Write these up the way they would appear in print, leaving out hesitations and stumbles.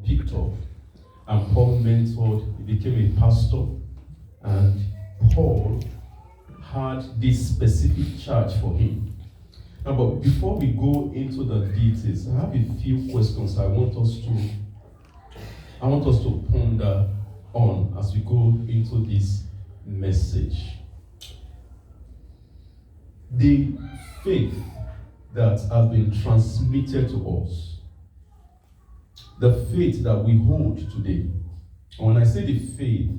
picked up, and Paul mentored, he became a pastor, and Paul had this specific charge for him. Now, but before we go into the details, I have a few questions I want us to ponder on as we go into this message. The faith that has been transmitted to us, the faith that we hold today. And when I say the faith,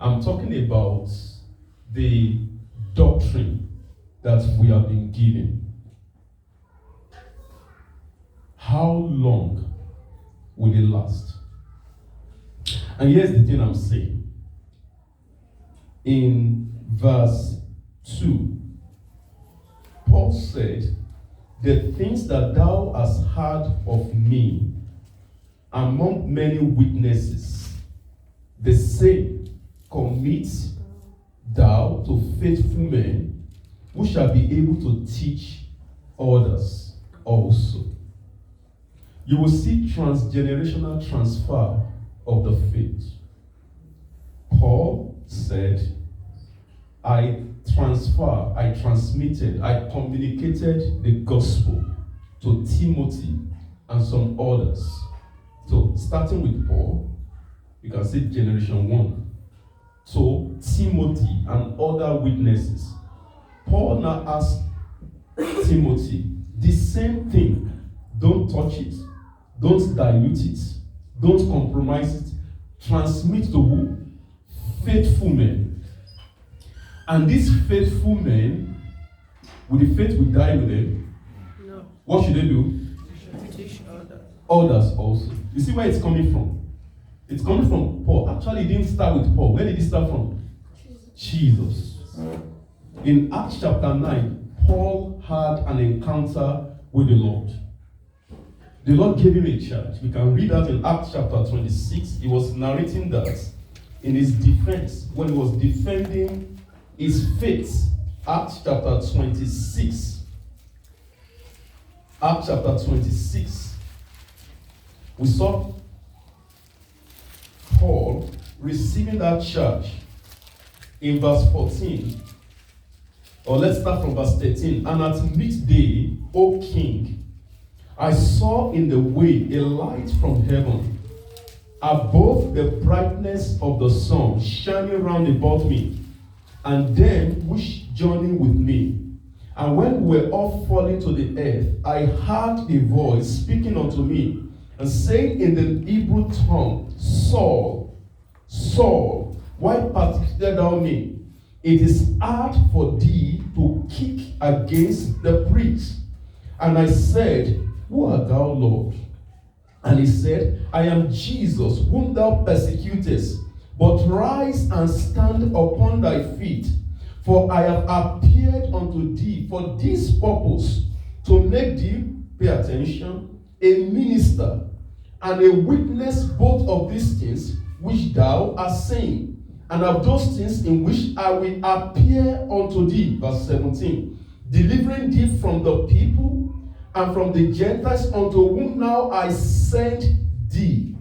I'm talking about the doctrine that we have been given. How long will it last? And here's the thing I'm saying. In verse 2, Paul said, "The things that thou hast heard of me among many witnesses, the same commit thou to faithful men who shall be able to teach others also." You will see transgenerational transfer of the faith. Paul said, I transmitted, I communicated the gospel to Timothy and some others. So, starting with Paul, you can see generation 1. So, Timothy and other witnesses. Paul now asked Timothy, the same thing. Don't touch it. Don't dilute it. Don't compromise it. Transmit to who? Faithful men. And these faithful men, with the faith will die with them. No. What should they do? Teach others. Others also. You see where it's coming from? It's coming from Paul. Actually, it didn't start with Paul. Where did it start from? Jesus. In Acts chapter 9, Paul had an encounter with the Lord. The Lord gave him a charge. We can read that in Acts chapter 26. He was narrating that in his defense, when he was defending his faith. Acts chapter 26. Acts chapter 26. We saw Paul receiving that charge in verse 14. Or let's start from verse 13. And at midday, O king, I saw in the way a light from heaven, above the brightness of the sun, shining round about me, and them which journey with me. And when we were all falling to the earth, I heard a voice speaking unto me, and saying in the Hebrew tongue, Saul, Saul, why persecutest thou me? It is hard for thee to kick against the pricks. And I said, Who art thou, Lord? And he said, I am Jesus, whom thou persecutest. But rise and stand upon thy feet, for I have appeared unto thee for this purpose, to make thee, pay attention, a minister and a witness both of these things which thou art saying, and of those things in which I will appear unto thee. Verse 17. Delivering thee from the people and from the Gentiles, unto whom now I send thee,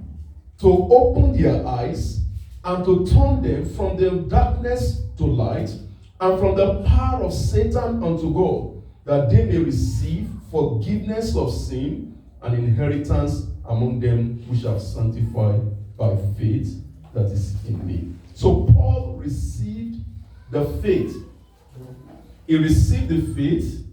to open their eyes and to turn them from the darkness to light, and from the power of Satan unto God, that they may receive forgiveness of sin and inheritance among them which are sanctified by faith that is in me. So Paul received the faith. He received the faith